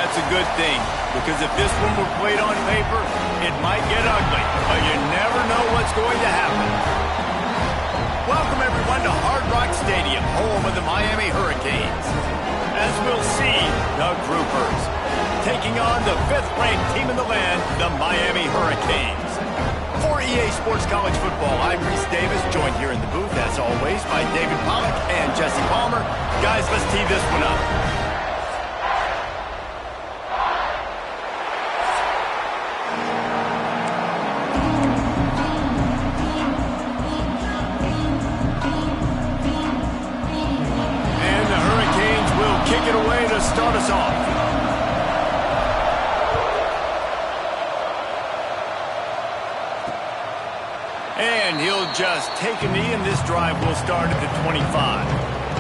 that's a good thing, because if this one were played on paper, it might get ugly, but you never know what's going to happen. Welcome, everyone, to Hard Rock Stadium, home of the Miami Hurricanes. As we'll see, the Groupers taking on the 5th-ranked team in the land, the Miami Hurricanes. For EA Sports College Football, I'm Reese Davis, joined here in the booth, as always, by David Pollack and Jesse Palmer. Guys, let's tee this one up. And the Hurricanes will kick it away to start us off. And he'll just take a knee, and this drive will start at the 25.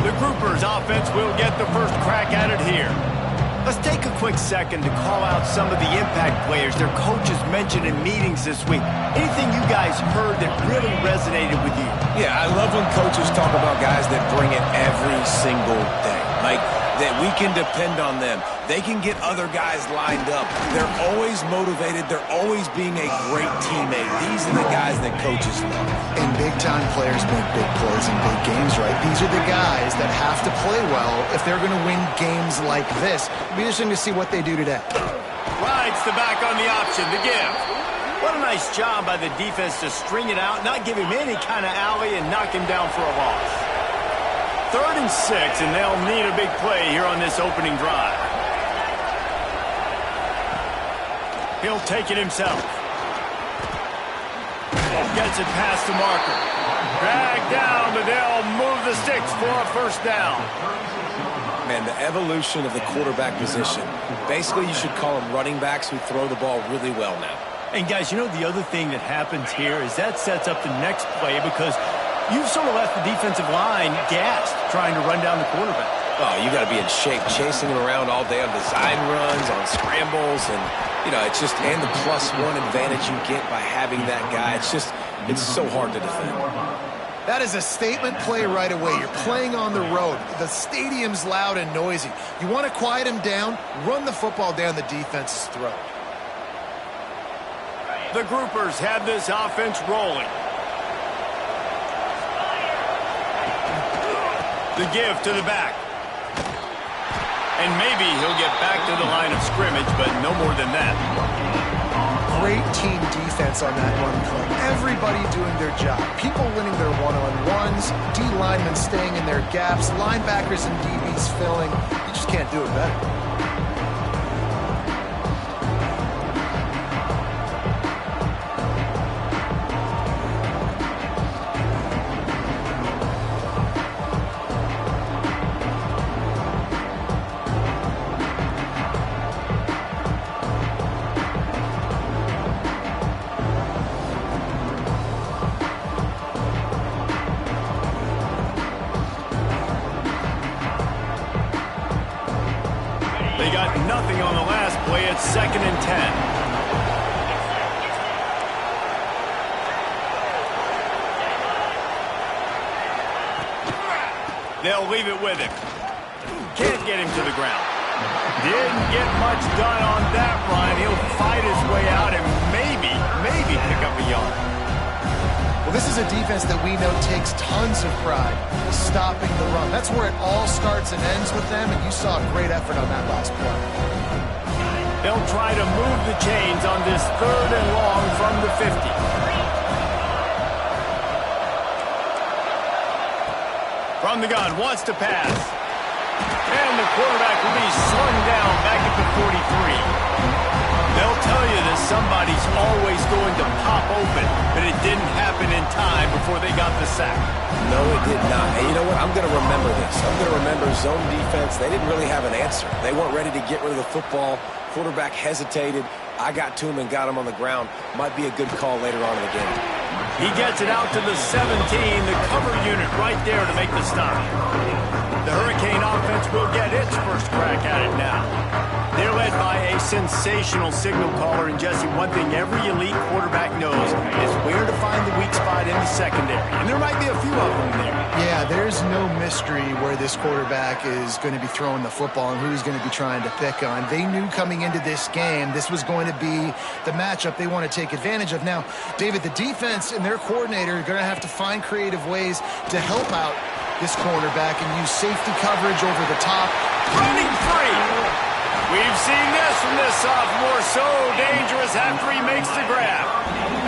The Groupers offense will get the first crack at it here. Let's take a quick second to call out some of the impact players their coaches mentioned in meetings this week. Anything you guys heard that really resonated with you? Yeah, I love when coaches talk about guys that bring it every single day. Like, that we can depend on them. They can get other guys lined up. They're always motivated. They're always being a great teammate. These are the guys that coaches love. And big-time players make big plays in big games, right? These are the guys that have to play well if they're going to win games like this. It'll be interesting to see what they do today. Rides the back on the option, the give. What a nice job by the defense to string it out, not give him any kind of alley, and knock him down for a loss. 3rd and 6, and they'll need a big play here on this opening drive. He'll take it himself. Gets it past the marker. Dragged down, but they'll move the sticks for a first down. Man, the evolution of the quarterback position. Basically, you should call them running backs who throw the ball really well now. And guys, you know the other thing that happens here is that sets up the next play, because you've sort of left the defensive line gassed trying to run down the quarterback. Oh, you got to be in shape, chasing him around all day on design runs, on scrambles, and, you know, it's just, and the +1 advantage you get by having that guy. It's so hard to defend. That is a statement play right away. You're playing on the road. The stadium's loud and noisy. You want to quiet him down, run the football down the defense's throat. The Groupers have this offense rolling. The give to the back. And maybe he'll get back to the line of scrimmage, but no more than that. Great team defense on that run play. Everybody doing their job. People winning their one-on-ones, D-linemen staying in their gaps, linebackers and DBs filling. You just can't do it better. They got nothing on the last play. It's 2nd and 10. They'll leave it with him. Can't get him to the ground. Didn't get much done on that run. He'll fight his way out and maybe pick up a yard. Well, this is a defense that we know takes tons of pride stopping the run. That's where it all starts and ends with them, and you saw a great effort on that last play. They'll try to move the chains on this 3rd and long from the 50. From the gun, wants to pass. And the quarterback will be slung down back at the 43. They'll tell you that somebody's always going to pop open, but it didn't happen in time before they got the sack. No, it did not. And you know what? I'm going to remember this. I'm going to remember zone defense. They didn't really have an answer. They weren't ready to get rid of the football. Quarterback hesitated. I got to him and got him on the ground. Might be a good call later on in the game. He gets it out to the 17, the cover unit right there to make the stop. The Hurricane offense will get its first crack at it now. They're led by a sensational signal caller. And Jesse, one thing every elite quarterback knows is where to find the weak spot in the secondary. And there might be a few of them there. Yeah, there's no mystery where this quarterback is going to be throwing the football and who he's going to be trying to pick on. They knew coming into this game this was going to be the matchup they want to take advantage of. Now, David, the defense and their coordinator are going to have to find creative ways to help out this cornerback and use safety coverage over the top. Running free. We've seen this from this sophomore. So dangerous after he makes the grab.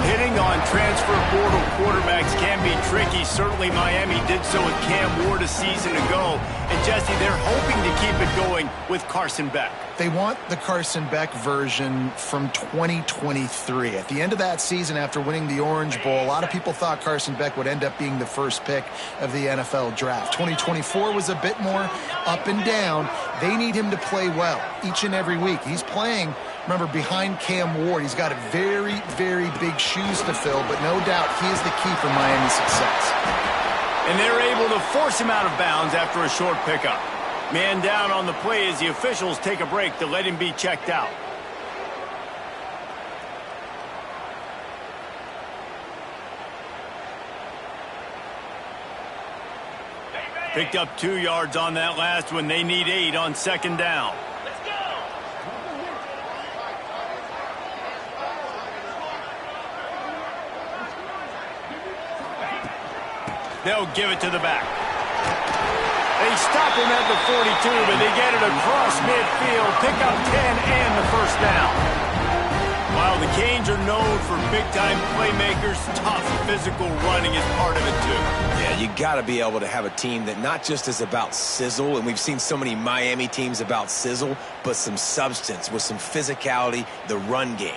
Hitting on transfer portal quarterbacks can be tricky. Certainly Miami did so with Cam Ward a season ago. And Jesse, they're hoping to keep it going with Carson Beck. They want the Carson Beck version from 2023. At the end of that season, after winning the Orange Bowl, a lot of people thought Carson Beck would end up being the first pick of the NFL draft. 2024 was a bit more up and down. They need him to play well each and every week. He's playing, remember, behind Cam Ward. He's got a very, very big shoes to fill, but no doubt he is the key for Miami's success. And they're able to force him out of bounds after a short pickup. Man down on the play as the officials take a break to let him be checked out. Picked up 2 yards on that last one. They need 8 on second down. Let's go. They'll give it to the back. They stop him at the 42, but they get it across midfield. Pick up 10 and the first down. While the Canes are known for big-time playmakers, tough physical running is part of it, too. Yeah, you got to be able to have a team that not just is about sizzle, and we've seen so many Miami teams about sizzle, but some substance with some physicality, the run game.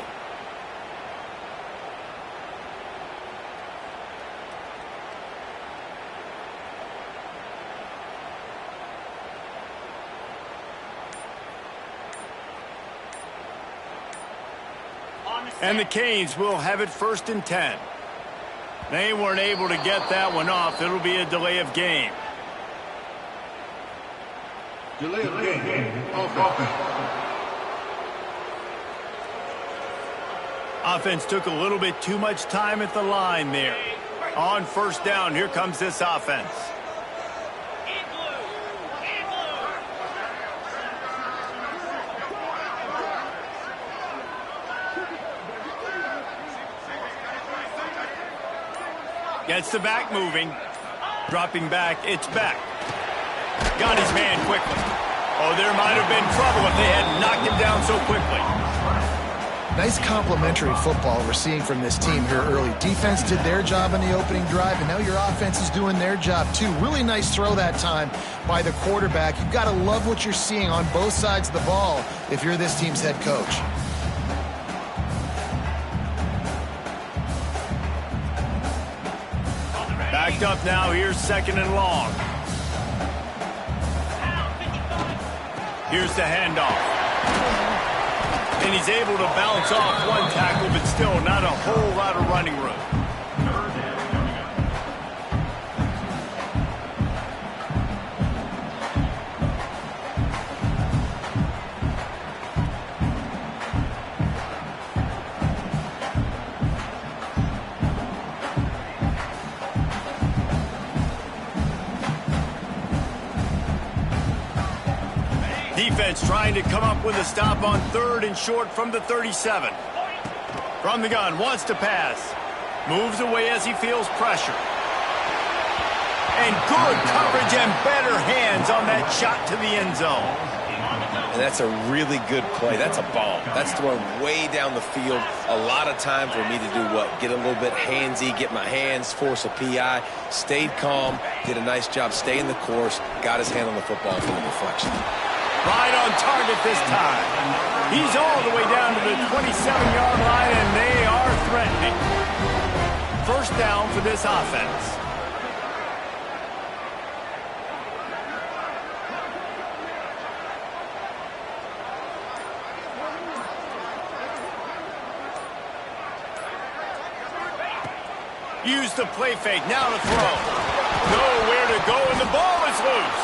And the Canes will have it 1st and 10. They weren't able to get that one off. It'll be a delay of game. Delay of game. Offense. Offense took a little bit too much time at the line there. On first down, here comes this offense. Gets the back moving. Dropping back, it's back. Got his man quickly. Oh, there might have been trouble if they had knocked him down so quickly. Nice complementary football we're seeing from this team here early. Defense did their job in the opening drive, and now your offense is doing their job too. Really nice throw that time by the quarterback. You've got to love what you're seeing on both sides of the ball if you're this team's head coach. Backed up now, here's 2nd and long. Here's the handoff. And he's able to bounce off one tackle, but still not a whole lot of running room. Defense trying to come up with a stop on 3rd and short from the 37. From the gun, wants to pass. Moves away as he feels pressure. And good coverage and better hands on that shot to the end zone. And that's a really good play. That's a bomb. That's throwing way down the field. A lot of time for me to do what? Get a little bit handsy, get my hands, force a PI. Stayed calm, did a nice job staying the course, got his hand on the football for the deflection. Right on target this time. He's all the way down to the 27-yard line, and they are threatening. 1st down for this offense. Use the play fake, now to throw. Nowhere to go, and the ball is loose.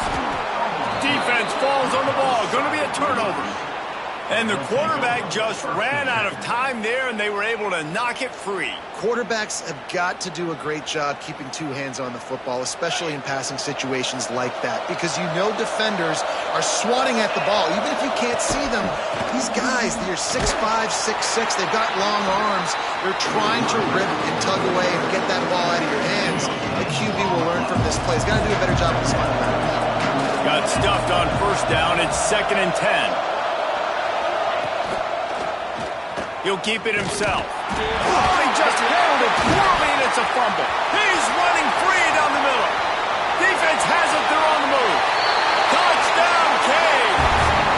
Defense falls on the ball. Going to be a turnover. And the quarterback just ran out of time there, and they were able to knock it free. Quarterbacks have got to do a great job keeping two hands on the football, especially in passing situations like that, because you know defenders are swatting at the ball. Even if you can't see them, these guys, they're 6'5", 6'6", they've got long arms. They're trying to rip and tug away and get that ball out of your hands. The QB will learn from this play. He's got to do a better job of his final down. Got stuffed on first down. It's 2nd and 10. He'll keep it himself. Oh, he just handled it poorly, and it's a fumble. He's running free down the middle. Defense has it. They're on the move. Touchdown, Cade.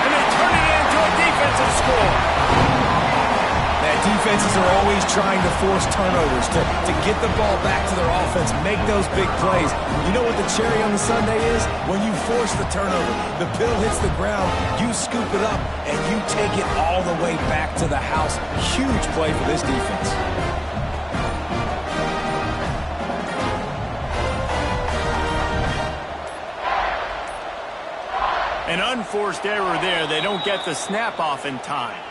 And they turn it into a defensive score. That defenses are always trying to force turnovers, to get the ball back to their offense, make those big plays. You know what the cherry on the sundae is? When you force the turnover, the pill hits the ground, you scoop it up, and you take it all the way back to the house. Huge play for this defense. An unforced error there. They don't get the snap off in time.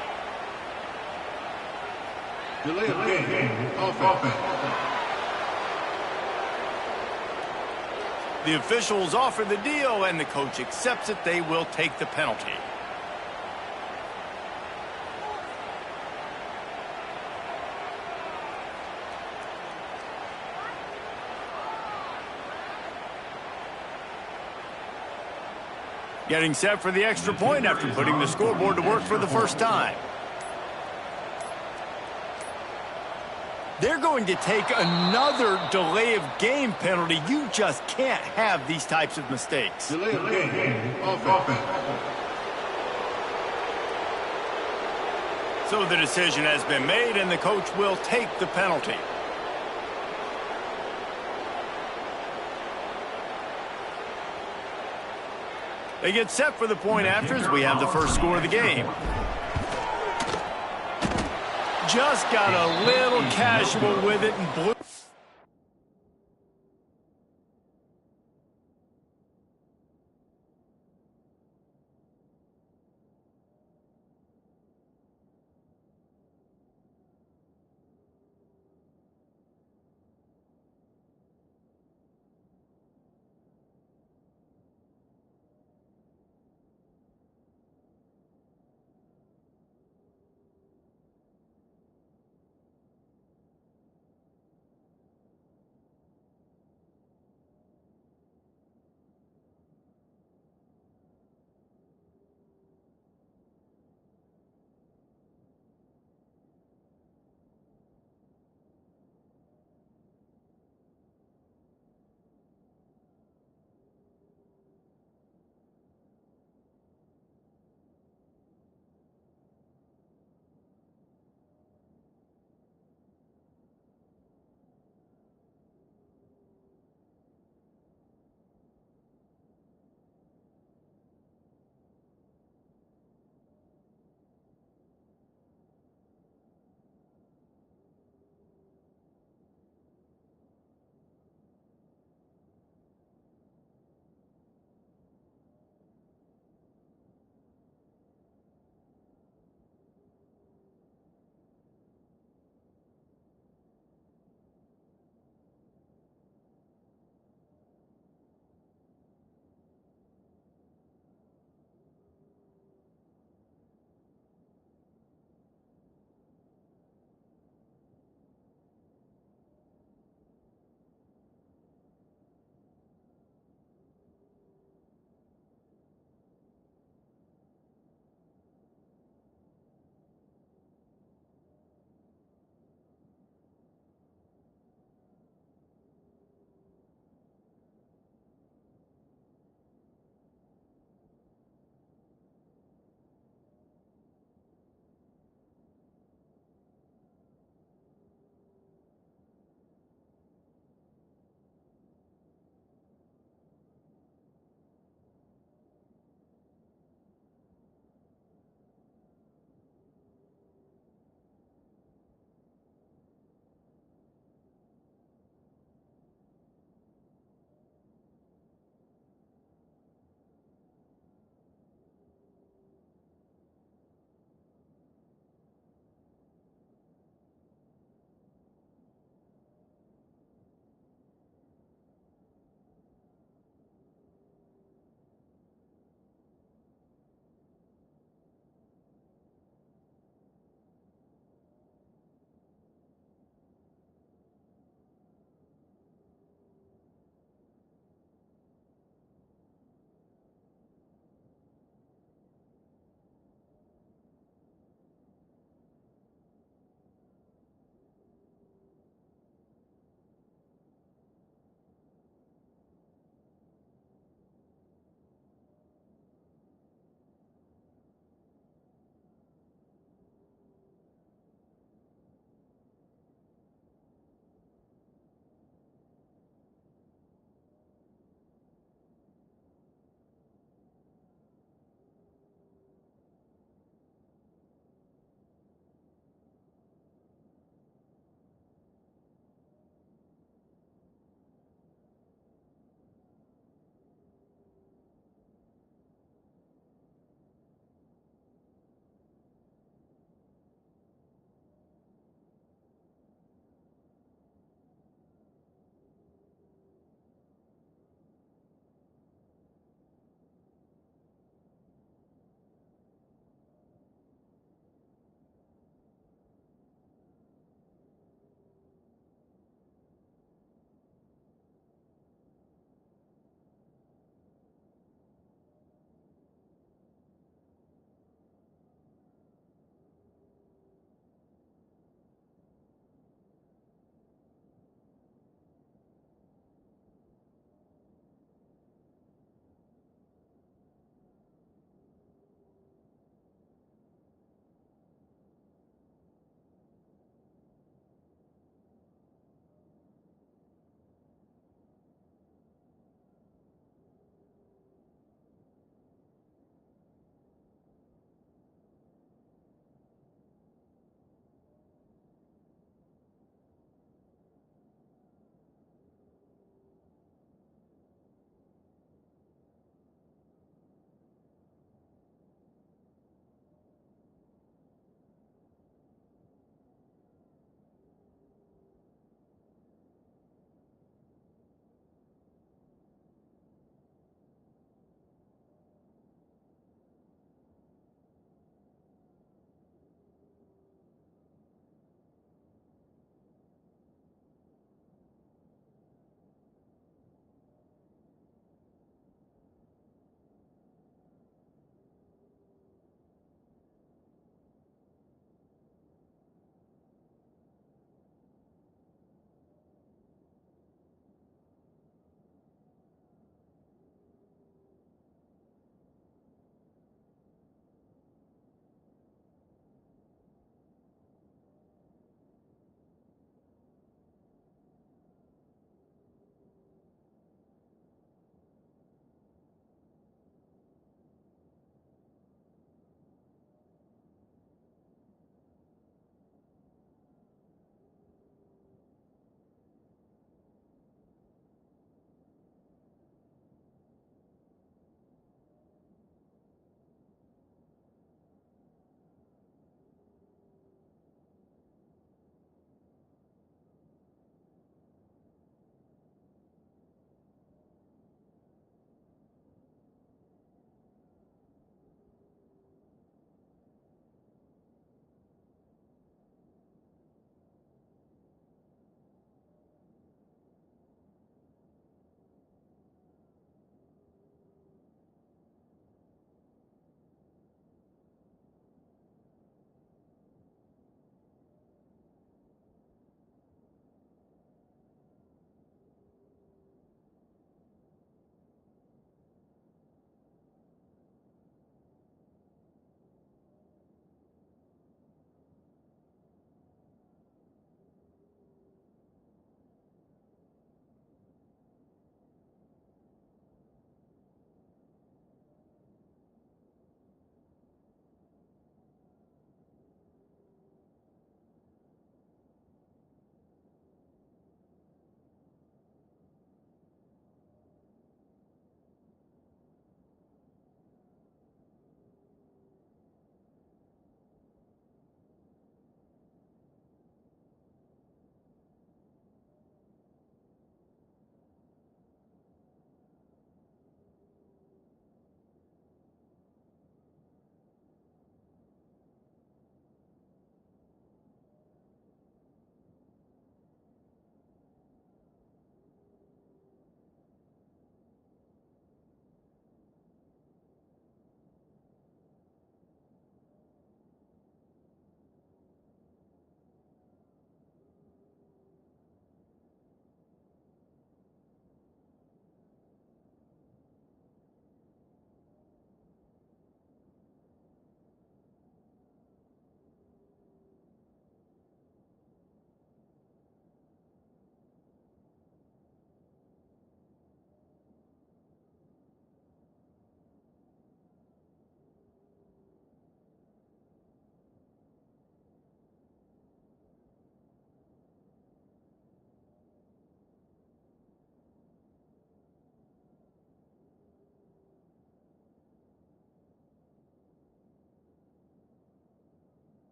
Delay of game. Offense. The officials offer the deal, and the coach accepts it. They will take the penalty. Getting set for the extra point after putting the scoreboard to work for the first time. They're going to take another delay of game penalty. You just can't have these types of mistakes. Delay of game. Offense. So the decision has been made, and the coach will take the penalty. They get set for the point after as we have the first score of the game. Just got a little casual with it and blew.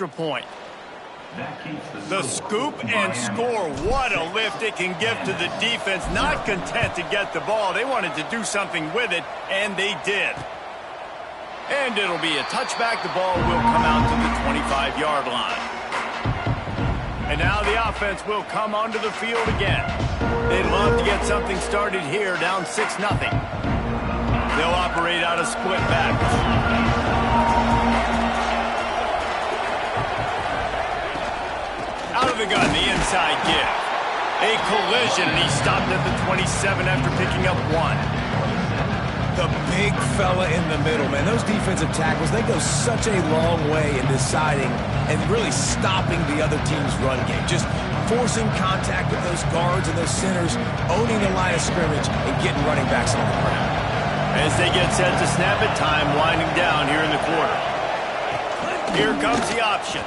extra point. The scoop and score. What a lift it can give to the defense. Not content to get the ball. They wanted to do something with it, and they did. And it'll be a touchback. The ball will come out to the 25-yard line. And now the offense will come onto the field again. They'd love to get something started here, down 6-0. They'll operate out of split backs. Out of the gun, the inside give. A collision, and he stopped at the 27 after picking up 1. The big fella in the middle, man. Those defensive tackles, they go such a long way in deciding and really stopping the other team's run game. Just forcing contact with those guards and those centers, owning the line of scrimmage, and getting running backs on the ground. As they get set to snap it, time winding down here in the quarter. Here comes the option.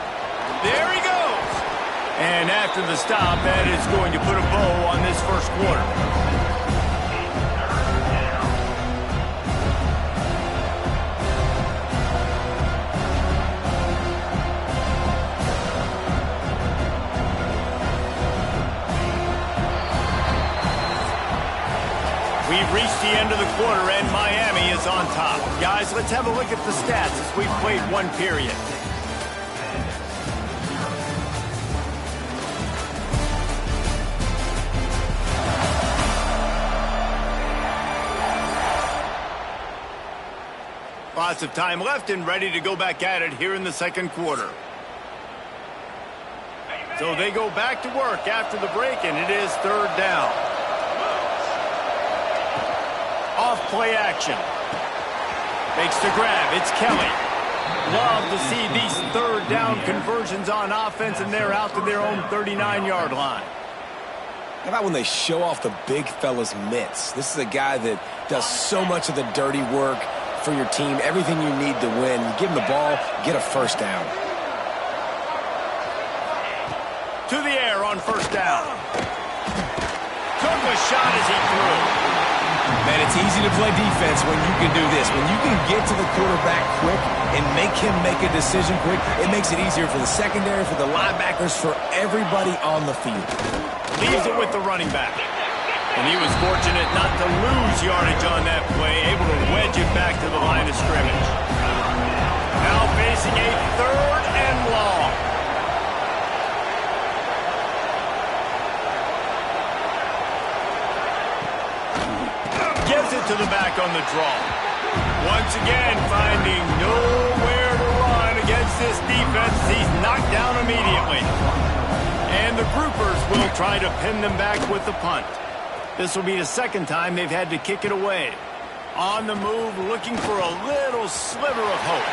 There he goes. And after the stop, that is going to put a bow on this first quarter. We've reached the end of the quarter, and Miami is on top. Guys, let's have a look at the stats as we've played one period. Lots of time left and ready to go back at it here in the second quarter. So they go back to work after the break, and it is third down. Off play action. Makes the grab. It's Kelly. Love to see these third down conversions on offense, and they're out to their own 39-yard line. How about when they show off the big fella's mitts? This is a guy that does so much of the dirty work for your team, everything you need to win. You give him the ball, get a first down. To the air on first down. Took a shot as he threw. Man, it's easy to play defense when you can do this. When you can get to the quarterback quick and make him make a decision quick, it makes it easier for the secondary, for the linebackers, for everybody on the field. Leaves it with the running back. And he was fortunate not to lose yardage on that play, able to wedge it back to the line of scrimmage. Now facing a third and long. Gives it to the back on the draw. Once again, finding nowhere to run against this defense. He's knocked down immediately. And the groupers will try to pin them back with the punt. This will be the second time they've had to kick it away. On the move, looking for a little sliver of hope.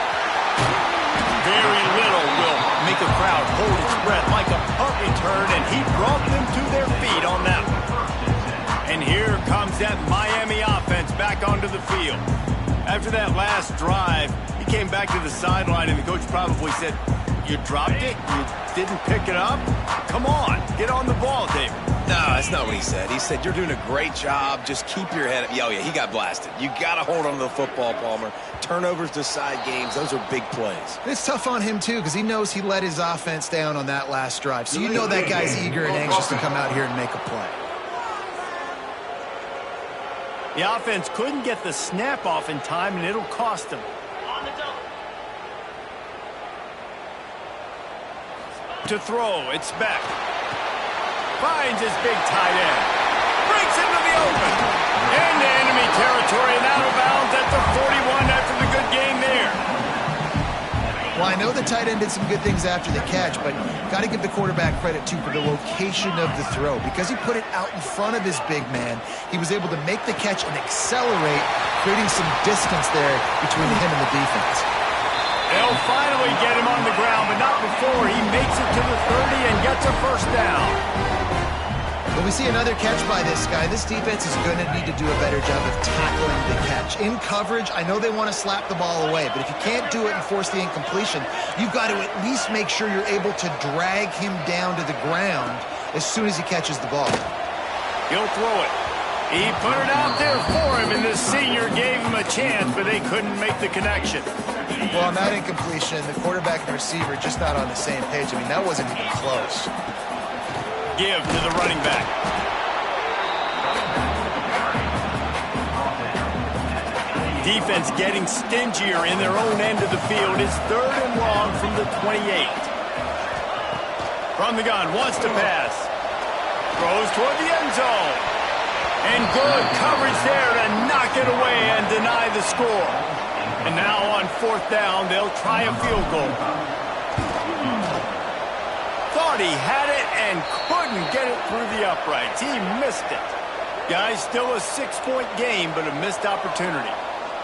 Very little will make a crowd hold its breath like a punt return, and he brought them to their feet on that one. And here comes that Miami offense back onto the field. After that last drive, he came back to the sideline, and the coach probably said, "You dropped it? You didn't pick it up? Come on, get on the ball, David." No, that's not what he said. He said, "You're doing a great job. Just keep your head up." Oh, yeah, he got blasted. You got to hold on to the football, Palmer. Turnovers decide games. Those are big plays. It's tough on him, too, because he knows he let his offense down on that last drive. So you know that guy's eager and anxious to come out here and make a play. The offense couldn't get the snap off in time, and it'll cost them. To throw, it's Beck. Finds his big tight end. Breaks into the open. Into enemy territory and out of bounds at the 41 after the good game there. Well, I know the tight end did some good things after the catch, but got to give the quarterback credit, too, for the location of the throw. Because he put it out in front of his big man, he was able to make the catch and accelerate, creating some distance there between him and the defense. They'll finally get him on the ground, but not before he makes it to the 30 and gets a first down. When we see another catch by this guy, this defense is going to need to do a better job of tackling the catch. In coverage, I know they want to slap the ball away, but if you can't do it and force the incompletion, you've got to at least make sure you're able to drag him down to the ground as soon as he catches the ball. He'll throw it. He put it out there for him, and the senior gave him a chance, but they couldn't make the connection. Well, on that incompletion, the quarterback and the receiver just not on the same page. I mean, that wasn't even close. Give to the running back. Defense getting stingier in their own end of the field. It's 3rd and long from the 28. From the gun, wants to pass. Throws toward the end zone. And good coverage there to knock it away and deny the score. And now on 4th down, they'll try a field goal. Thought he had it and couldn't get it through the uprights. He missed it. Guys, still a 6-point game, but a missed opportunity.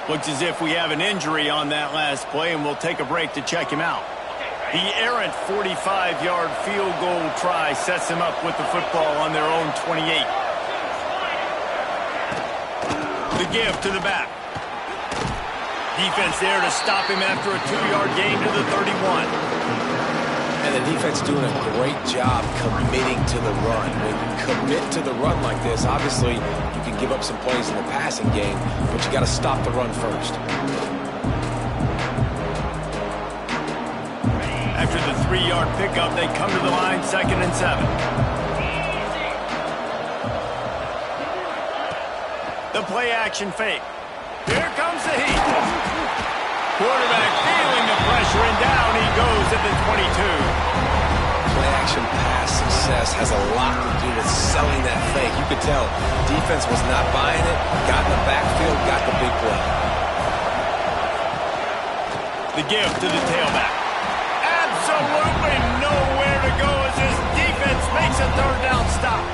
Looks as if we have an injury on that last play, and we'll take a break to check him out. The errant 45-yard field goal try sets him up with the football on their own 28. The give to the back. Defense there to stop him after a 2-yard gain to the 31. And the defense doing a great job committing to the run. When you commit to the run like this, obviously you can give up some plays in the passing game, but you got to stop the run first. After the 3-yard pickup, they come to the line, 2nd and 7. The play action fake. Here comes the heat. Quarterback feeling the pressure, and down he goes at the 22. Play-action pass success has a lot to do with selling that fake. You could tell defense was not buying it, got in the backfield, got the big play. The give to the tailback. Absolutely nowhere to go as this defense makes a 3rd down stop.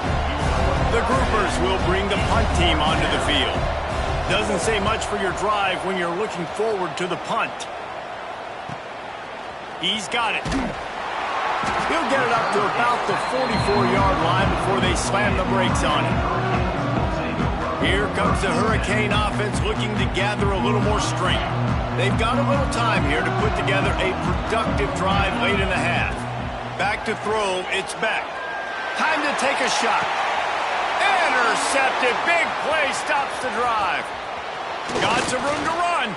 The groupers will bring the punt team onto the field. Doesn't say much for your drive when you're looking forward to the punt. He's got it. He'll get it up to about the 44-yard line before they slam the brakes on it. Here comes the Hurricane offense looking to gather a little more strength. They've got a little time here to put together a productive drive late in the half. Back to throw, it's Beck. Time to take a shot. Intercepted. Big play stops the drive. Got some room to run.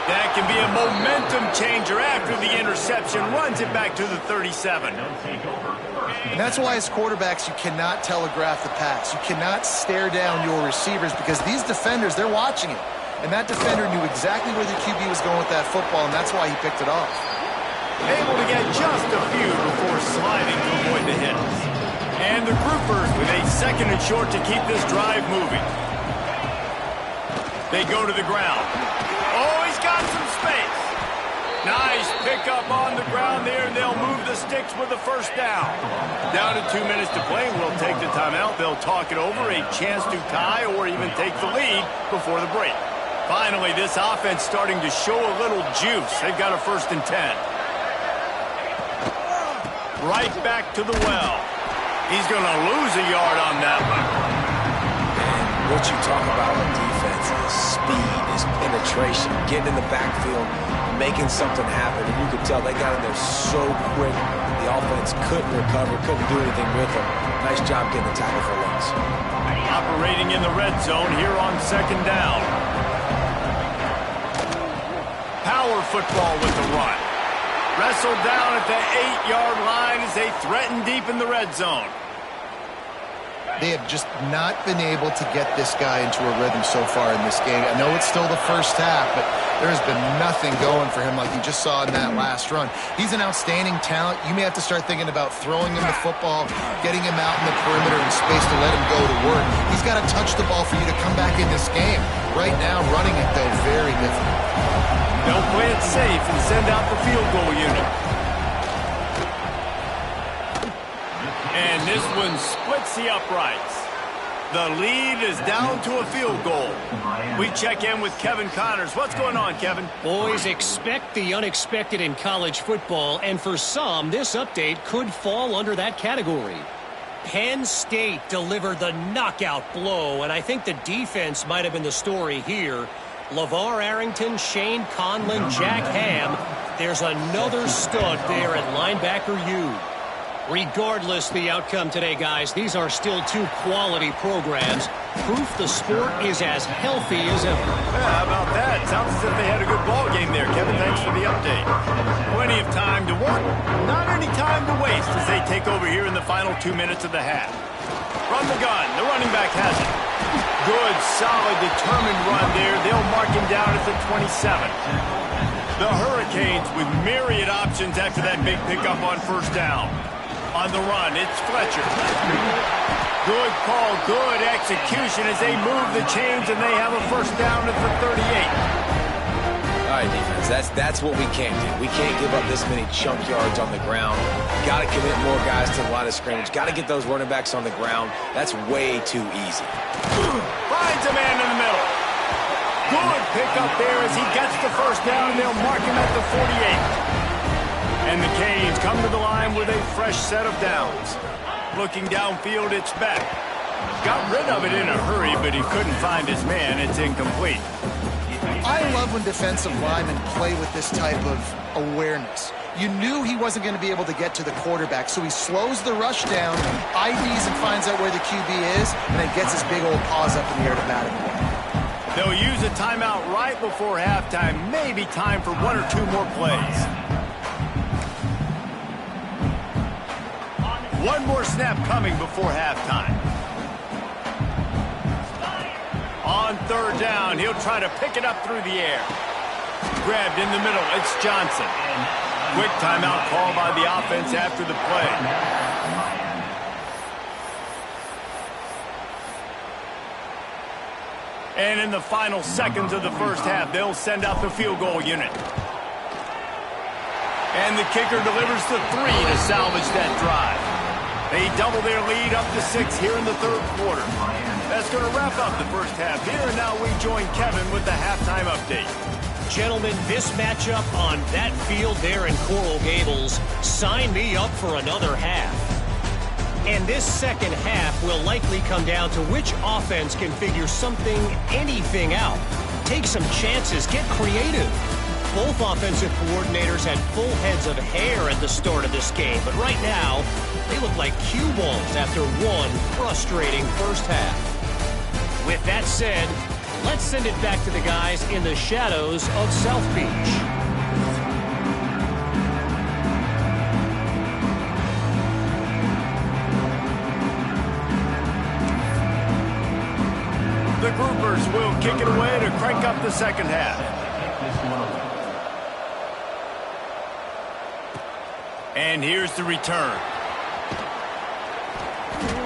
That can be a momentum changer after the interception. Runs it back to the 37. And that's why as quarterbacks you cannot telegraph the pass. You cannot stare down your receivers because these defenders, they're watching it. And that defender knew exactly where the QB was going with that football, and that's why he picked it off. Able to get just a few before sliding to avoid the hit. And the groupers with a 2nd and short to keep this drive moving. They go to the ground. Oh, he's got some space. Nice pickup on the ground there, and they'll move the sticks with the 1st down. Down to 2 minutes to play. We'll take the timeout. They'll talk it over, a chance to tie or even take the lead before the break. Finally, this offense starting to show a little juice. They've got a 1st and 10. Right back to the well. He's going to lose a yard on that one. And what you talk about on defense is speed, is penetration, getting in the backfield, making something happen. And you could tell they got in there so quick. The offense couldn't recover, couldn't do anything with them. Nice job getting the tackle for loss. Operating in the red zone here on 2nd down. Power football with the run. Wrestled down at the 8-yard line as they threaten deep in the red zone. They have just not been able to get this guy into a rhythm so far in this game. I know it's still the 1st half, but there's been nothing going for him like you just saw in that last run. He's an outstanding talent. You may have to start thinking about throwing him the football, getting him out in the perimeter in space to let him go to work. He's got to touch the ball for you to come back in this game. Right now, running it, though, very difficult. They'll play it safe and send out the field goal unit. And this one splits the uprights. The lead is down to a field goal. We check in with Kevin Connors. What's going on, Kevin? Boys, expect the unexpected in college football, and for some, this update could fall under that category. Penn State delivered the knockout blow, and I think the defense might have been the story here. LeVar Arrington, Shane Conlon, Jack Ham. There's another stud there at linebacker U. Regardless the outcome today, guys, these are still two quality programs. Proof the sport is as healthy as ever. Yeah, how about that? Sounds as if they had a good ball game there. Kevin, thanks for the update. Plenty of time to work, not any time to waste as they take over here in the final 2 minutes of the half. From the gun, the running back has it. Good, solid, determined run there. They'll mark him down at the 27. The Hurricanes with myriad options after that big pickup on first down. On the run, it's Fletcher. Good call, good execution as they move the chains and they have a first down at the 38. All right, defense, that's what we can't do. We can't give up this many chunk yards on the ground. Got to commit more guys to the line of scrimmage. Got to get those running backs on the ground. That's way too easy. Finds a man in the middle. Good pickup there as he gets the first down. They'll mark him at the 48. And the Canes come to the line with a fresh set of downs. Looking downfield, it's Beck. Got rid of it in a hurry, but he couldn't find his man. It's incomplete. I love when defensive linemen play with this type of awareness. You knew he wasn't going to be able to get to the quarterback, so he slows the rush down, IDs and finds out where the QB is, and then gets his big old paws up in the air to bat it away. They'll use a timeout right before halftime. Maybe time for one or two more plays. One more snap coming before halftime. On third down, he'll try to pick it up through the air. Grabbed in the middle, it's Johnson. Quick timeout call by the offense after the play. And in the final seconds of the first half, they'll send out the field goal unit. And the kicker delivers the 3 to salvage that drive. They double their lead up to 6 here in the third quarter. That's going to wrap up the first half here, and now we join Kevin with the halftime update. Gentlemen, this matchup on that field there in Coral Gables, sign me up for another half. And this second half will likely come down to which offense can figure something, anything out. Take some chances, get creative. Both offensive coordinators had full heads of hair at the start of this game, but right now, they look like cue balls after one frustrating first half. With that said, let's send it back to the guys in the shadows of South Beach. The Groupers will kick it away to crank up the second half. And here's the return.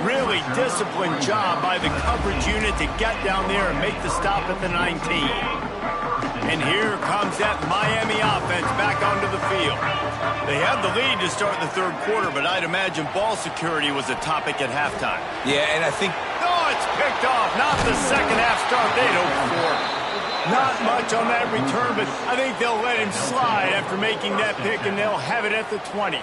Really disciplined job by the coverage unit to get down there and make the stop at the 19. And here comes that Miami offense back onto the field. They had the lead to start the third quarter, but I'd imagine ball security was a topic at halftime. Yeah, and I think... Oh, it's picked off. Not the second half start they'd hoped for. Not much on that return, but I think they'll let him slide after making that pick, and they'll have it at the 20.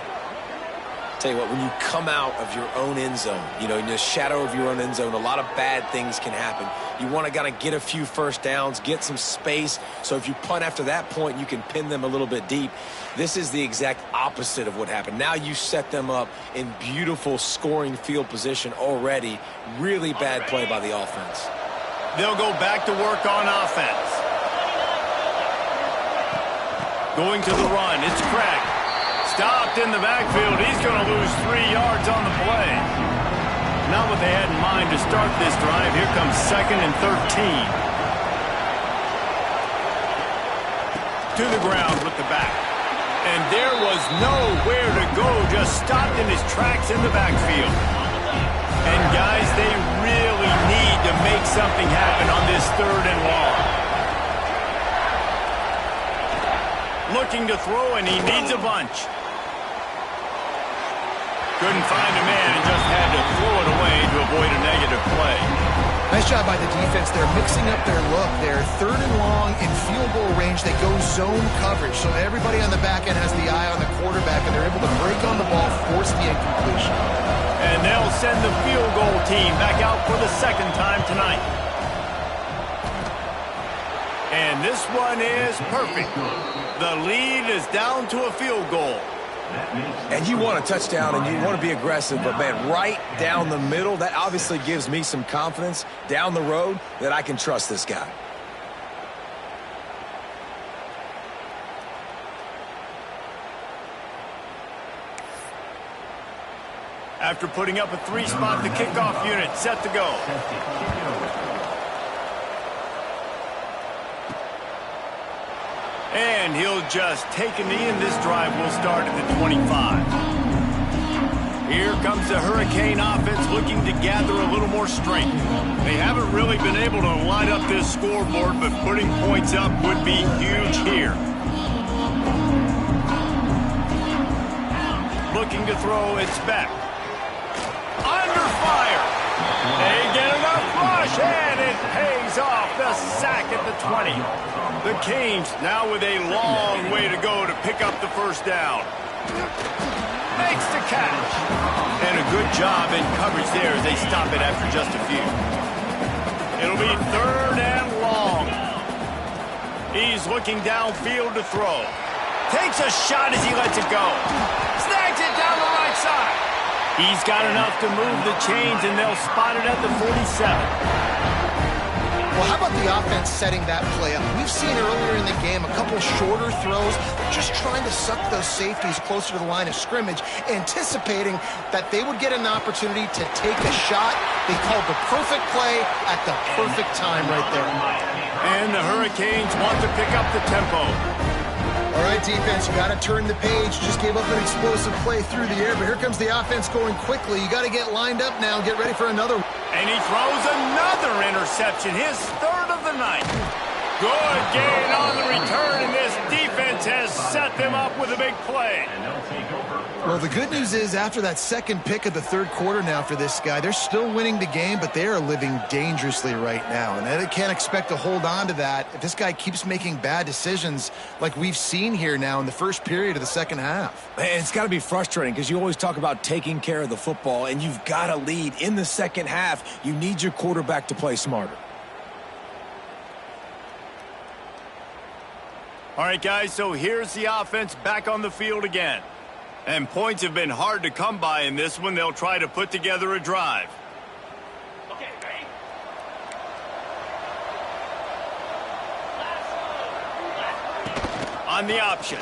Tell you what, when you come out of your own end zone, in the shadow of your own end zone, a lot of bad things can happen. You want to kind of get a few first downs, get some space, so if you punt after that point, you can pin them a little bit deep. This is the exact opposite of what happened. Now you set them up in beautiful scoring field position already. Really bad play by the offense. They'll go back to work on offense. Going to the run, it's Craig. Stopped in the backfield. He's going to lose 3 yards on the play. Not what they had in mind to start this drive. Here comes 2nd and 13. To the ground with the back. And there was nowhere to go. Just stopped in his tracks in the backfield. And guys, they really need to make something happen on this 3rd and long. Looking to throw, and he needs a bunch. Couldn't find a man and just had to throw it away to avoid a negative play. Nice job by the defense. They're mixing up their look. They're 3rd and long in field goal range. They go zone coverage. So everybody on the back end has the eye on the quarterback, and they're able to break on the ball, force the incompletion. And they'll send the field goal team back out for the 2nd time tonight. And this one is perfect. The lead is down to a field goal. And you want a touchdown and you want to be aggressive, but, man, right down the middle, that obviously gives me some confidence down the road that I can trust this guy. After putting up a 3-spot, the kickoff unit set to go. And he'll just take a knee, and this drive will start at the 25. Here comes the Hurricane offense looking to gather a little more strength. They haven't really been able to line up this scoreboard, but putting points up would be huge here. Looking to throw, it's back. Under fire. They get enough rush, and it pays off. The sack at the 20. The Canes now with a long way to go to pick up the first down. Makes the catch. And a good job in coverage there as they stop it after just a few. It'll be 3rd and long. He's looking downfield to throw. Takes a shot as he lets it go. Snags it down the right side. He's got enough to move the chains, and they'll spot it at the 47. Well, how about the offense setting that play up? We've seen earlier in the game a couple shorter throws, just trying to suck those safeties closer to the line of scrimmage, anticipating that they would get an opportunity to take a shot. They called the perfect play at the perfect time right there. And the Hurricanes want to pick up the tempo. All right, defense, you got to turn the page. Just gave up an explosive play through the air, but here comes the offense going quickly. You got to get lined up now and get ready for another one. And he throws another interception, his 3rd of the night. Good gain on the return, and this defense has set them up with a big play. Well, the good news is after that second pick of the 3rd quarter now for this guy, they're still winning the game, but they are living dangerously right now. And they can't expect to hold on to that if this guy keeps making bad decisions like we've seen here now in the first period of the second half. Man, it's got to be frustrating because you always talk about taking care of the football, and you've got to lead in the second half. You need your quarterback to play smarter. All right, guys, so here's the offense back on the field again. And points have been hard to come by in this one. They'll try to put together a drive. Okay, ready? On the option.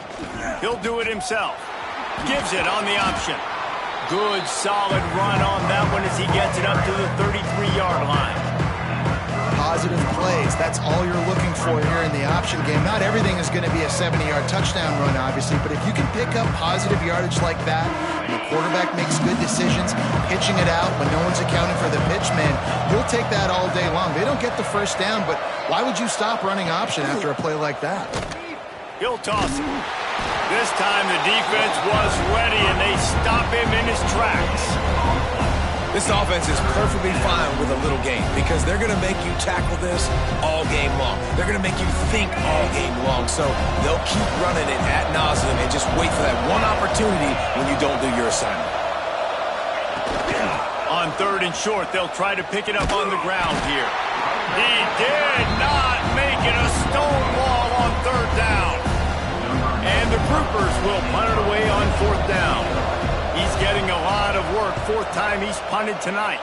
He'll do it himself. Gives it on the option. Good, solid run on that one as he gets it up to the 33-yard line. Positive plays. That's all you're looking for here in the option game. Not everything is going to be a 70-yard touchdown run, obviously, but if you can pick up positive yardage like that, and the quarterback makes good decisions, pitching it out when no one's accounting for the pitch, man, you'll take that all day long. They don't get the first down, but why would you stop running option after a play like that? He'll toss it. This time the defense was ready, and they stop him in his tracks. This offense is perfectly fine with a little game because they're going to make you tackle this all game long. They're going to make you think all game long. So they'll keep running it ad nauseum and just wait for that one opportunity when you don't do your assignment. On 3rd and short, they'll try to pick it up on the ground here. He did not make it a stone wall on 3rd down. And the Groupers will punt it away on 4th down. He's getting a lot of work. 4th time he's punted tonight.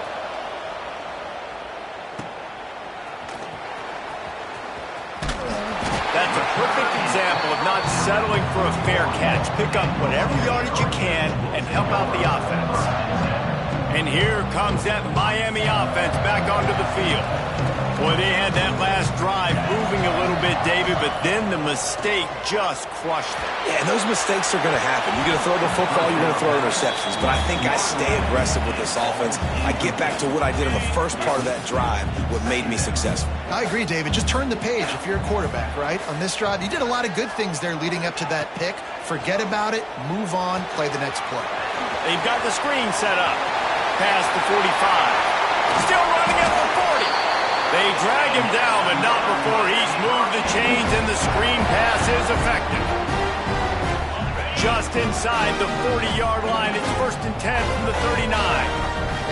That's a perfect example of not settling for a fair catch. Pick up whatever yardage you can and help out the offense. And here comes that Miami offense back onto the field. Boy, they had that last drive moving a little bit, David, but then the mistake just crushed them. Yeah, and those mistakes are going to happen. You're going to throw the football, you're going to throw interceptions. But I think I stay aggressive with this offense. I get back to what I did in the first part of that drive, what made me successful. I agree, David. Just turn the page if you're a quarterback, right? On this drive, you did a lot of good things there leading up to that pick. Forget about it, move on, play the next play. They've got the screen set up. Past the 45. Still running at the 40. They drag him down, but not before he's moved the chains, and the screen pass is effective. Just inside the 40-yard line. It's 1st and 10 from the 39.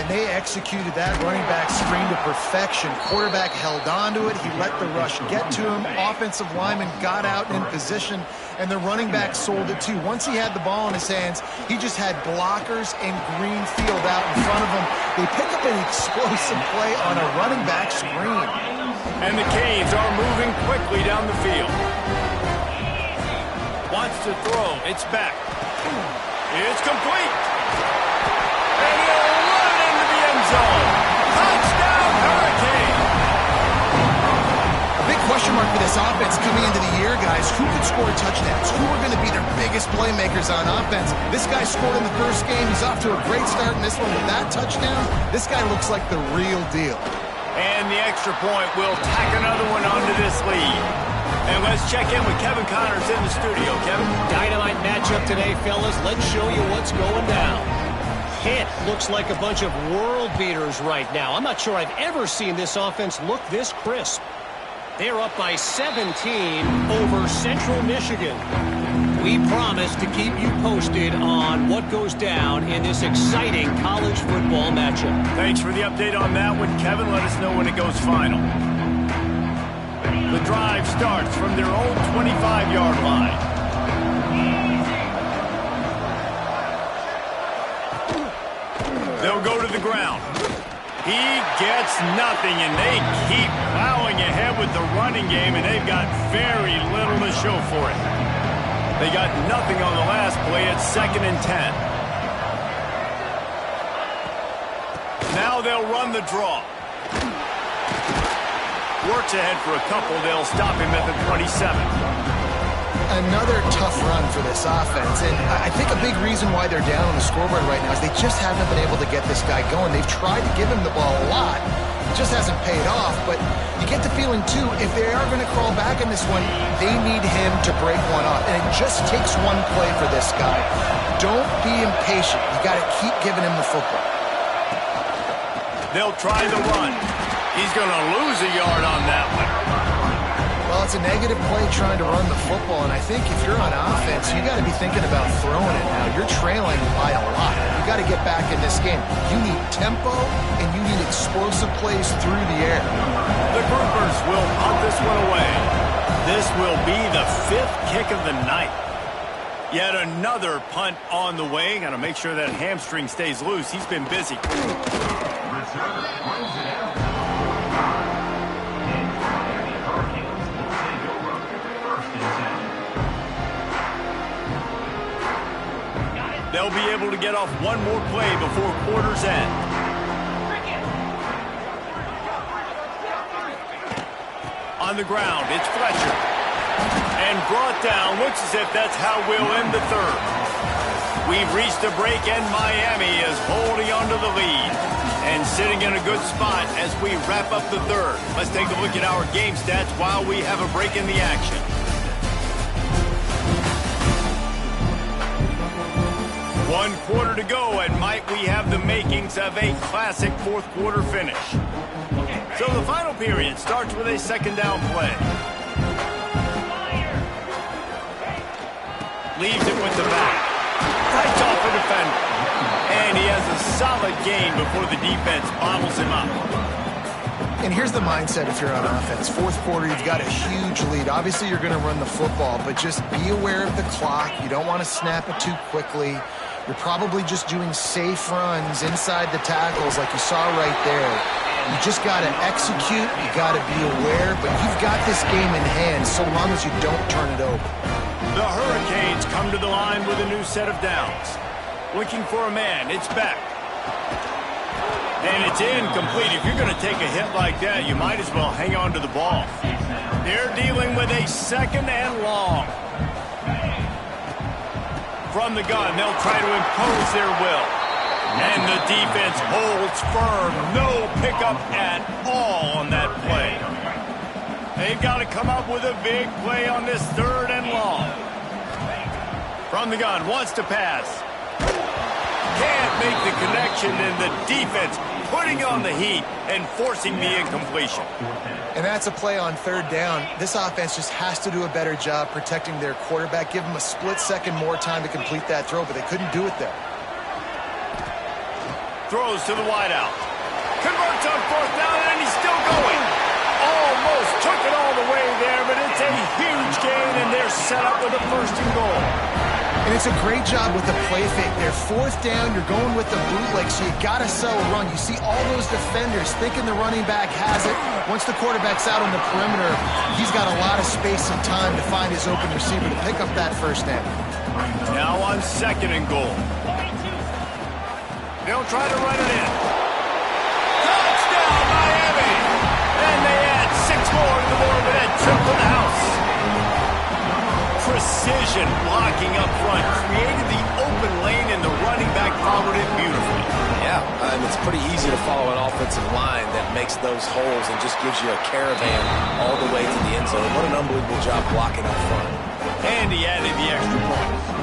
And And they executed that running back screen to perfection. Quarterback held on to it. He let the rush get to him. Offensive lineman got out in position, and the running back sold it too. Once he had the ball in his hands, he just had blockers and green field out in front of him. They pick up an explosive play on a running back screen. And the Canes are moving quickly down the field. Wants to throw. It's back. It's complete. And he'll run into the end zone. Touchdown, Hurricane. A big question mark for this offense coming into the year, guys. Who could score touchdowns? Who are going to be their biggest playmakers on offense? This guy scored in the first game. He's off to a great start in this one with that touchdown. This guy looks like the real deal. And the extra point will tack another one onto this lead. And let's check in with Kevin Connors in the studio. Kevin? Dynamite matchup today, fellas. Let's show you what's going down. It looks like a bunch of world beaters right now. I'm not sure I've ever seen this offense look this crisp. They're up by 17 over Central Michigan. We promise to keep you posted on what goes down in this exciting college football matchup. Thanks for the update on that one, Kevin. Let us know when it goes final. The drive starts from their own 25-yard line. They'll go to the ground. He gets nothing, and they keep plowing ahead with the running game, and they've got very little to show for it. They got nothing on the last play. It's 2nd and 10. Now they'll run the draw. Works ahead for a couple. They'll stop him at the 27. Another tough run for this offense, and I think a big reason why they're down on the scoreboard right now is they just haven't been able to get this guy going. They've tried to give him the ball a lot. It just hasn't paid off, but you get the feeling, too, if they are going to crawl back in this one, they need him to break one off, and it just takes one play for this guy. Don't be impatient. You got to keep giving him the football. They'll try the run. He's going to lose a yard on that one. Well, it's a negative play trying to run the football, and I think if you're on offense, you got to be thinking about throwing it now. You're trailing by a lot. You got to get back in this game. You need tempo, and you need explosive plays through the air. The Groupers will punt this one away. This will be the 5th kick of the night. Yet another punt on the way. Got to make sure that hamstring stays loose. He's been busy. They'll be able to get off one more play before quarter's end. On the ground, it's Fletcher. And brought down. Looks as if that's how we'll end the third. We've reached a break, and Miami is holding on to the lead and sitting in a good spot as we wrap up the third. Let's take a look at our game stats while we have a break in the action. 1 quarter to go, and might we have the makings of a classic fourth quarter finish. So the final period starts with a 2nd down play. Leaves it with the back. Fights off a defender. And he has a solid gain before the defense bottles him up. And here's the mindset if you're on offense. Fourth quarter, you've got a huge lead. Obviously, you're going to run the football, but just be aware of the clock. You don't want to snap it too quickly. You're probably just doing safe runs inside the tackles like you saw right there. You just got to execute. You got to be aware, but you've got this game in hand so long as you don't turn it over. The Hurricanes come to the line with a new set of downs. Looking for a man. It's back. And it's incomplete. If you're going to take a hit like that, you might as well hang on to the ball. They're dealing with a 2nd and long. From the gun, they'll try to impose their will. And the defense holds firm. No pickup at all on that play. They've got to come up with a big play on this 3rd and long. From the gun, wants to pass. Can't make the connection, and the defense putting on the heat and forcing the incompletion. And that's a play on 3rd down. This offense just has to do a better job protecting their quarterback. Give them a split second more time to complete that throw, but they couldn't do it there. throws to the wideout. Converts on fourth down, and he's still going. Almost took it all the way there, but it's a huge gain, and they're set up with a first and goal. And it's a great job with the play fake there. Fourth down, you're going with the bootleg, so you got to sell a run. You see all those defenders thinking the running back has it. Once the quarterback's out on the perimeter, he's got a lot of space and time to find his open receiver to pick up that first down. Now on second and goal. They'll try to run it in. Touchdown, Miami! And they add 6 more to the board with that trip for the house. Precision blocking up front created the open lane, and the running back followed it beautifully. Yeah, and it's pretty easy to follow an offensive line that makes those holes and just gives you a caravan all the way to the end zone. What an unbelievable job blocking up front. And he added the extra point.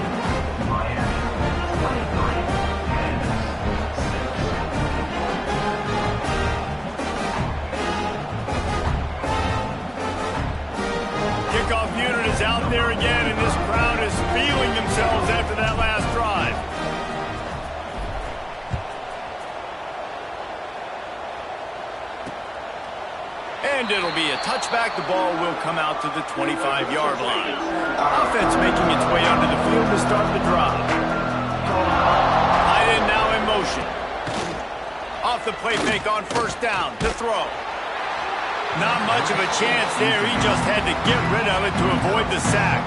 Kickoff unit is out there again, and this crowd is feeling themselves after that last drive. And it'll be a touchback. The ball will come out to the 25-yard line. Offense making its way onto the field to start the drive. Tight end now in motion. Off the play fake on first down to throw. Not much of a chance there. He just had to get rid of it to avoid the sack.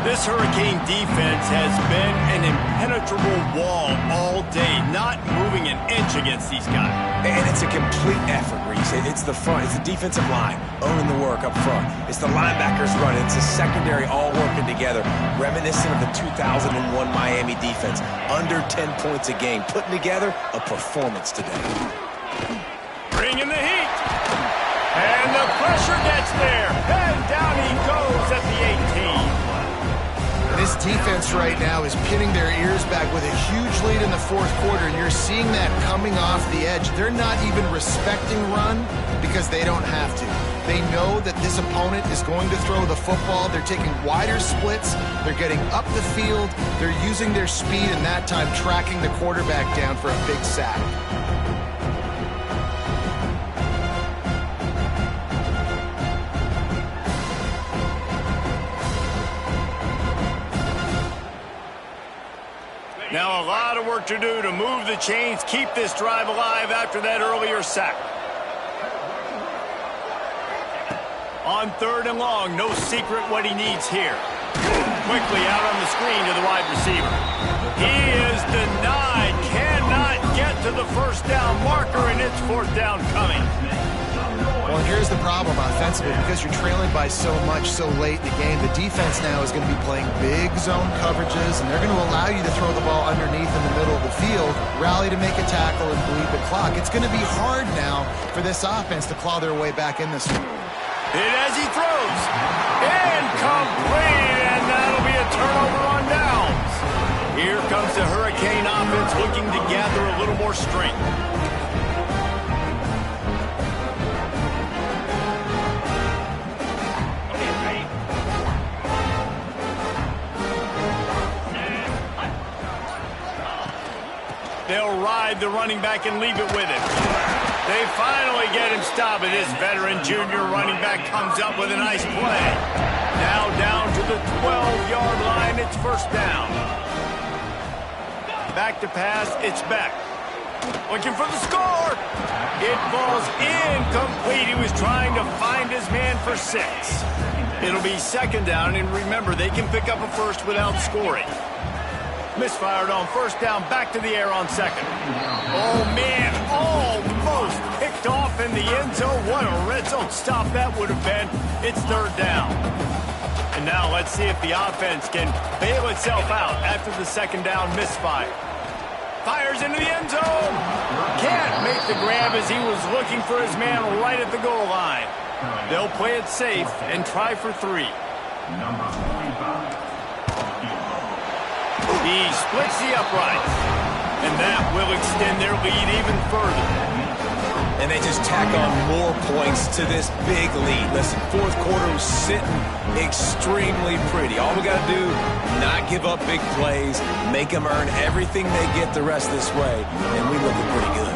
This Hurricane defense has been an impenetrable wall all day, not moving an inch against these guys. And it's a complete effort, Reese. It's the front. It's the defensive line owning the work up front. It's the linebackers running. It's the secondary all working together, reminiscent of the 2001 Miami defense. Under 10 points a game, putting together a performance today. Bringing the heat. And the pressure gets there. And down he goes at the 18. This defense right now is pinning their ears back with a huge lead in the fourth quarter, and you're seeing that coming off the edge. They're not even respecting run because they don't have to. They know that this opponent is going to throw the football. They're taking wider splits. They're getting up the field. They're using their speed, and that time tracking the quarterback down for a big sack. Now a lot of work to do to move the chains, keep this drive alive after that earlier sack. On third and long, no secret what he needs here. Quickly out on the screen to the wide receiver. He is denied, cannot get to the first down marker, and it's fourth down coming. Well, here's the problem offensively. Because you're trailing by so much so late in the game, the defense now is going to be playing big zone coverages, and they're going to allow you to throw the ball underneath in the middle of the field, rally to make a tackle, and bleed the clock. It's going to be hard now for this offense to claw their way back in this one. Hit as he throws. Incomplete, and that'll be a turnover on downs. Here comes the Hurricane offense looking to gather a little more strength. They'll ride the running back and leave it with him. They finally get him stopped, and this veteran junior running back comes up with a nice play. Now down to the 12-yard line, it's first down. Back to pass, it's Beck. Looking for the score. It falls incomplete. He was trying to find his man for 6. It'll be second down, and remember, they can pick up a first without scoring. Misfired on first down, back to the air on second. Oh, man, almost picked off in the end zone. What a red zone stop that would have been. It's third down. And now let's see if the offense can bail itself out after the second down misfire. Fires into the end zone. Can't make the grab as he was looking for his man right at the goal line. They'll play it safe and try for 3. He splits the uprights, and that will extend their lead even further. and they just tack on more points to this big lead. Listen, fourth quarter was sitting extremely pretty. All we got to do, not give up big plays, make them earn everything they get the rest this way, and we looking pretty good.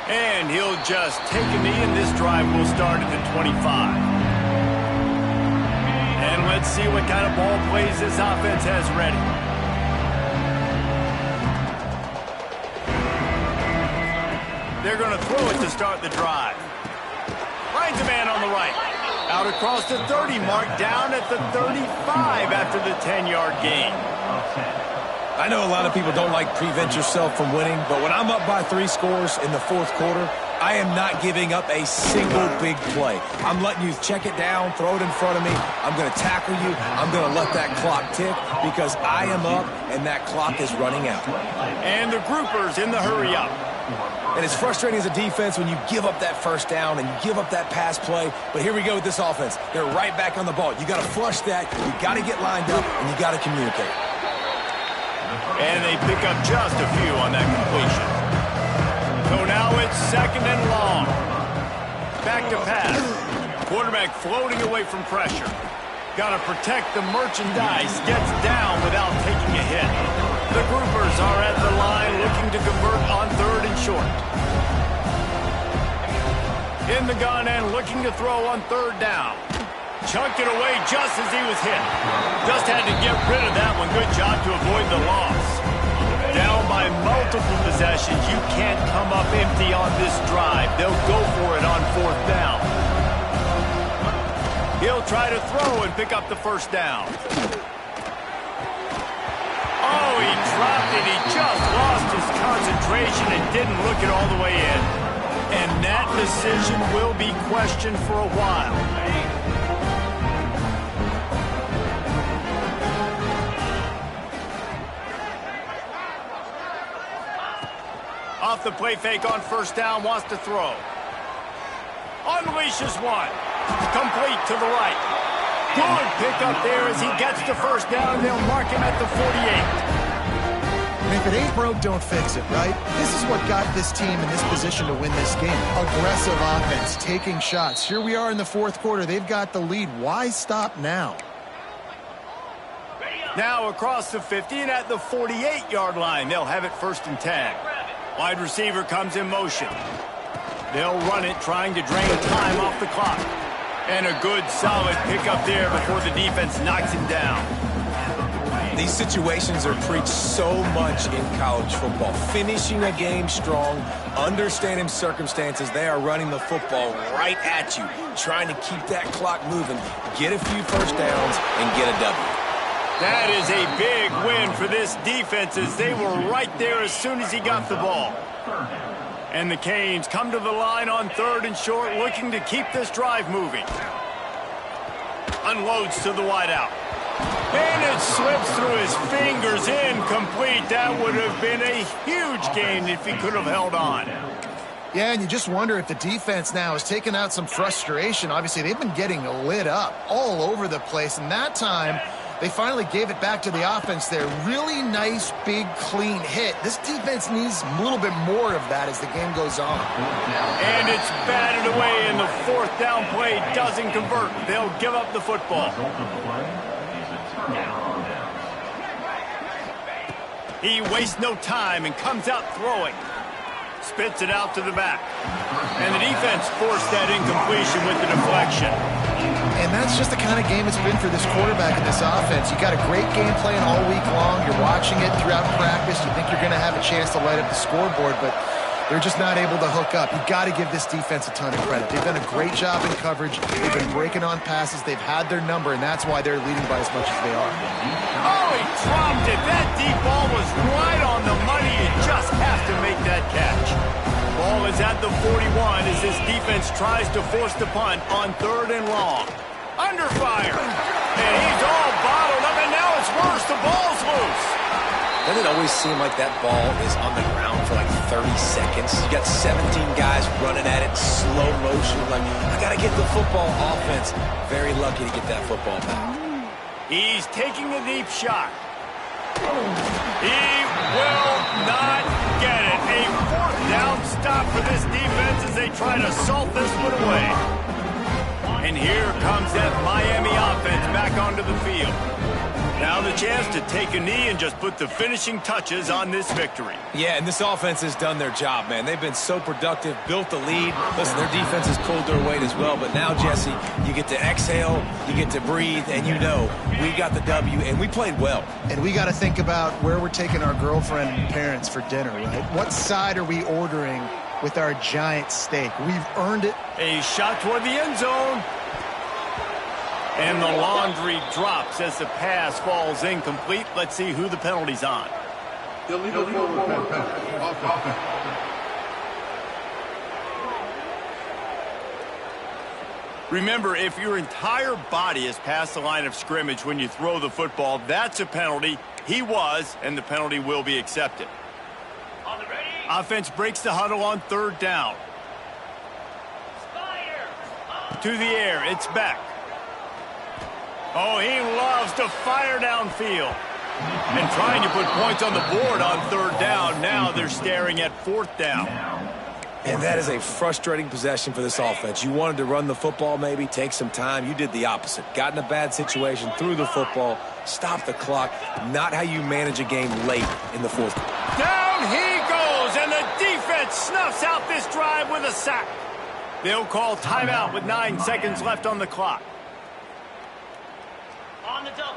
And he'll just take a knee, and this drive will start at the 25. And let's see what kind of ball plays this offense has ready. They're going to throw it to start the drive. Finds a man on the right. Out across the 30 mark, down at the 35 after the 10-yard gain. I know a lot of people don't like prevent yourself from winning, but when I'm up by 3 scores in the fourth quarter, I am not giving up a single big play. I'm letting you check it down, throw it in front of me. I'm going to tackle you. I'm going to let that clock tick because I am up and that clock is running out. And the groupers in the hurry up. And it's frustrating as a defense when you give up that first down and you give up that pass play. But here we go with this offense. They're right back on the ball. You got to flush that. You got to get lined up, and you got to communicate. And they pick up just a few on that completion. So now it's second and long. Back to pass. Quarterback floating away from pressure. Got to protect the merchandise. Gets down without taking a hit. The groupers are at the line looking to convert on third and short. In the gun and looking to throw on third down. Chunked it away just as he was hit. Just had to get rid of that one. Good job to avoid the loss. Down by multiple possessions. You can't come up empty on this drive. They'll go for it on fourth down. He'll try to throw and pick up the first down. Oh, he dropped it. He just lost his concentration and didn't look it all the way in. And that decision will be questioned for a while. Off the play fake on first down, wants to throw. Unleashes one. Complete to the right. Good pick up there as he gets the first down. They'll mark him at the 48. And if it ain't broke, don't fix it, right? This is what got this team in this position to win this game. Aggressive offense, taking shots. Here we are in the fourth quarter. They've got the lead. Why stop now? Now across the 50 and at the 48-yard line. They'll have it first and 10. Wide receiver comes in motion. They'll run it, trying to drain time off the clock. And a good, solid pickup there before the defense knocks him down. These situations are preached so much in college football. Finishing a game strong, understanding circumstances. They are running the football right at you, trying to keep that clock moving, get a few first downs, and get a W. That is a big win for this defense as they were right there as soon as he got the ball. And the Canes come to the line on third and short, looking to keep this drive moving. Unloads to the wideout. And it slips through his fingers, incomplete. That would have been a huge gain if he could have held on. Yeah, and you just wonder if the defense now has taken out some frustration. Obviously, they've been getting lit up all over the place, and that time they finally gave it back to the offense there. Really nice, big, clean hit. This defense needs a little bit more of that as the game goes on. And it's batted away, and the fourth down play doesn't convert. They'll give up the football. He wastes no time and comes out throwing. Spits it out to the back. And the defense forced that incompletion with the deflection. And that's just the kind of game it's been for this quarterback and this offense. You got a great game plan all week long. You're watching it throughout practice. You think you're going to have a chance to light up the scoreboard, but they're just not able to hook up. You've got to give this defense a ton of credit. They've done a great job in coverage. They've been breaking on passes. They've had their number, and that's why they're leading by as much as they are. Oh, he dropped it. That deep ball was right on the money. You just have to make that catch. Ball is at the 41 as this defense tries to force the punt on third and long. Under fire. And he's all bottled up, and now it's worse. The ball's loose. Doesn't it always seem like that ball is on the ground for like 30 seconds? You got 17 guys running at it, slow motion. Like, I got to get the football. Offense, very lucky to get that football back. He's taking a deep shot. He will not get it. A fourth down stop for this defense as they try to salt this one away. And here comes that Miami offense back onto the field. Now the chance to take a knee and just put the finishing touches on this victory. Yeah, and this offense has done their job, man. They've been so productive, built the lead. Listen, their defense has pulled their weight as well. But now, Jesse, you get to exhale, you get to breathe, and you know we got the W, and we played well. And we got to think about where we're taking our girlfriend and parents for dinner, right? What side are we ordering with our giant steak? We've earned it. A shot toward the end zone. And the laundry drops as the pass falls incomplete. Let's see who the penalty's on. Illegal forward penalty. Offense. Remember, if your entire body is past the line of scrimmage when you throw the football, that's a penalty. He was, and the penalty will be accepted. On the ready. Offense breaks the huddle on third down. To the air, it's back. Oh, he loves to fire downfield. And trying to put points on the board on third down. Now they're staring at fourth down. And that is a frustrating possession for this offense. You wanted to run the football, maybe take some time. You did the opposite. Got in a bad situation, threw the football, stopped the clock. Not how you manage a game late in the fourth. Down he goes, and the defense snuffs out this drive with a sack. They'll call timeout with 9 seconds left on the clock. On the double.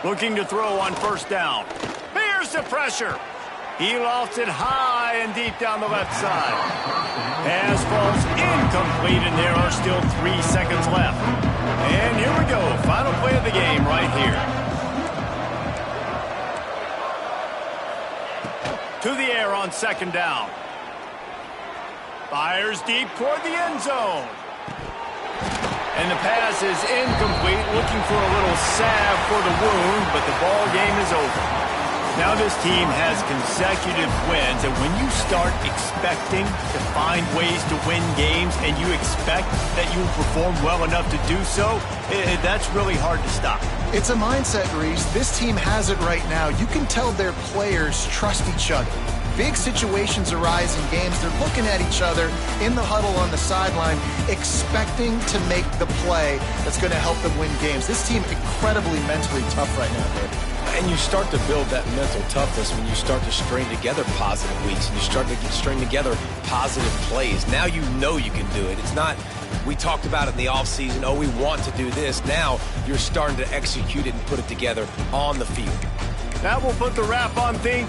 Looking to throw on first down. Here's the pressure. He lofts it high and deep down the left side. Pass falls incomplete, and there are still 3 seconds left. And here we go. Final play of the game right here. To the air on second down. Fires deep toward the end zone. And the pass is incomplete, looking for a little salve for the wound, but the ball game is over. Now this team has consecutive wins, and when you start expecting to find ways to win games and you expect that you will perform well enough to do so, that's really hard to stop. It's a mindset, Reese. This team has it right now. You can tell their players trust each other. Big situations arise in games. They're looking at each other in the huddle on the sideline, expecting to make the play that's going to help them win games. This team incredibly mentally tough right now, David. And you start to build that mental toughness when you start to string together positive weeks and you start to string together positive plays. Now you know you can do it. It's not, we talked about it in the offseason, oh, we want to do this. Now you're starting to execute it and put it together on the field. That will put the wrap on things.